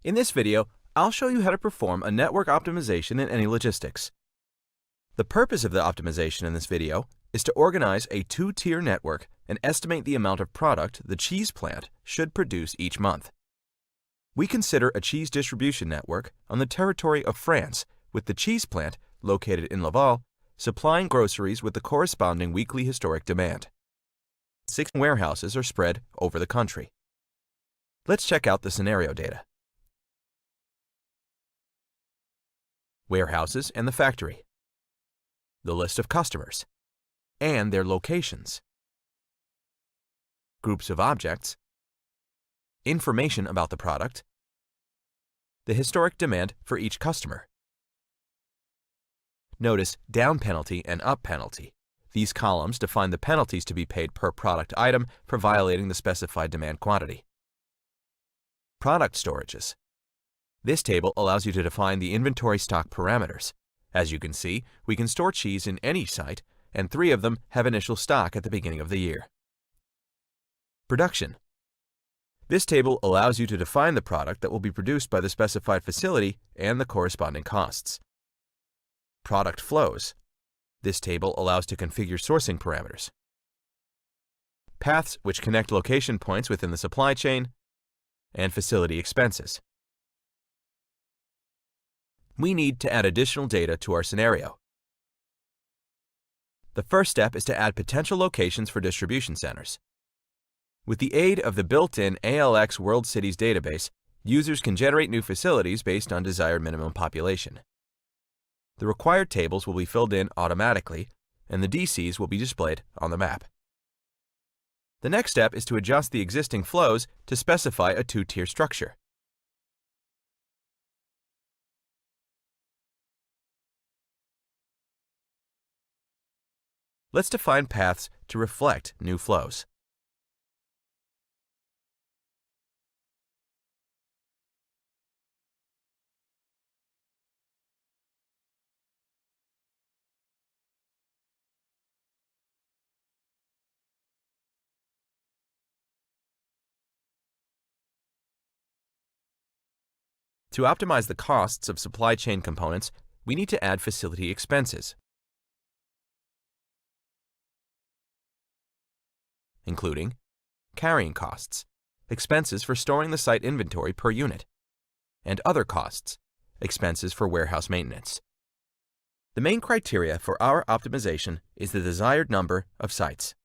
In this video, I'll show you how to perform a network optimization in Anylogistix. The purpose of the optimization in this video is to organize a two-tier network and estimate the amount of product the cheese plant should produce each month. We consider a cheese distribution network on the territory of France, with the cheese plant, located in Laval, supplying groceries with the corresponding weekly historic demand. 6 warehouses are spread over the country. Let's check out the scenario data. Warehouses and the factory. The list of customers and their locations. Groups of objects. Information about the product. The historic demand for each customer. Notice down penalty and up penalty. These columns define the penalties to be paid per product item for violating the specified demand quantity. Product storages. This table allows you to define the inventory stock parameters. As you can see, we can store cheese in any site, and 3 of them have initial stock at the beginning of the year. Production. This table allows you to define the product that will be produced by the specified facility and the corresponding costs. Product flows. This table allows to configure sourcing parameters. Paths which connect location points within the supply chain, and facility expenses. We need to add additional data to our scenario. The first step is to add potential locations for distribution centers. With the aid of the built-in ALX World Cities database, users can generate new facilities based on desired minimum population. The required tables will be filled in automatically, and the DCs will be displayed on the map. The next step is to adjust the existing flows to specify a two-tier structure. Let's define paths to reflect new flows. To optimize the costs of supply chain components, we need to add facility expenses, including carrying costs, expenses for storing the site inventory per unit, and other costs, expenses for warehouse maintenance. The main criteria for our optimization is the desired number of sites.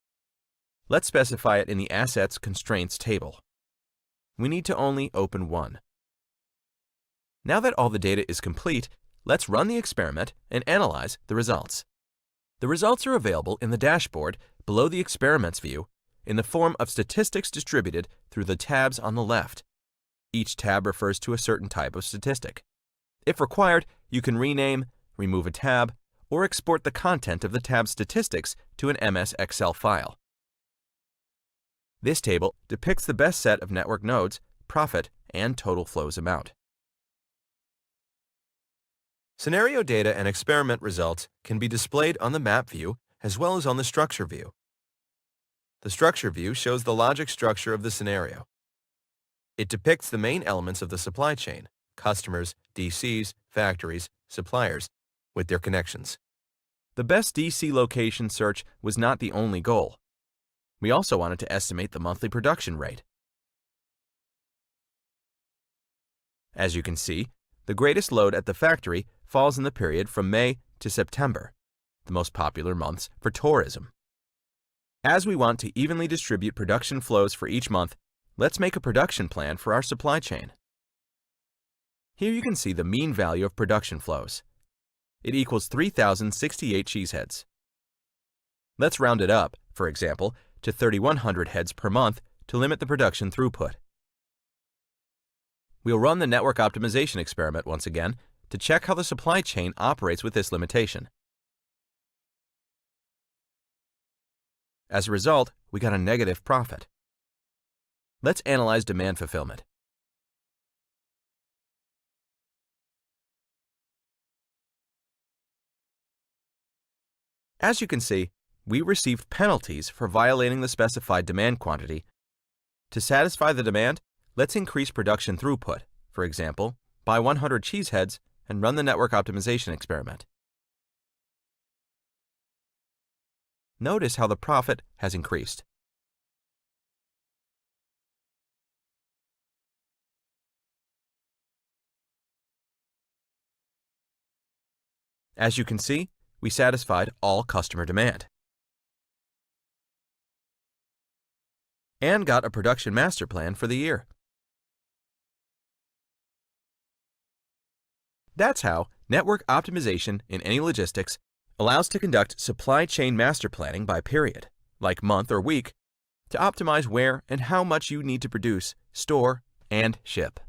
Let's specify it in the Assets Constraints table. We need to only open one. Now that all the data is complete, let's run the experiment and analyze the results. The results are available in the dashboard below the experiments view in the form of statistics distributed through the tabs on the left. Each tab refers to a certain type of statistic. If required, you can rename, remove a tab, or export the content of the tab statistics to an MS Excel file. This table depicts the best set of network nodes, profit, and total flows amount. Scenario data and experiment results can be displayed on the map view as well as on the structure view. The structure view shows the logic structure of the scenario. It depicts the main elements of the supply chain: customers, DCs, factories, suppliers, with their connections. The best DC location search was not the only goal. We also wanted to estimate the monthly production rate. As you can see, the greatest load at the factory falls in the period from May to September, the most popular months for tourism. As we want to evenly distribute production flows for each month, let's make a production plan for our supply chain. Here you can see the mean value of production flows. It equals 3,068 cheeseheads. Let's round it up, for example, to 3,100 heads per month to limit the production throughput. We'll run the network optimization experiment once again to check how the supply chain operates with this limitation. As a result, we got a negative profit. Let's analyze demand fulfillment. As you can see, we received penalties for violating the specified demand quantity. To satisfy the demand, let's increase production throughput For example, buy 100 cheese heads and run the network optimization experiment. Notice how the profit has increased. As you can see, we satisfied all customer demand and got a production master plan for the year. That's how network optimization in Anylogistix allows to conduct supply chain master planning by period, like month or week, to optimize where and how much you need to produce, store, and ship.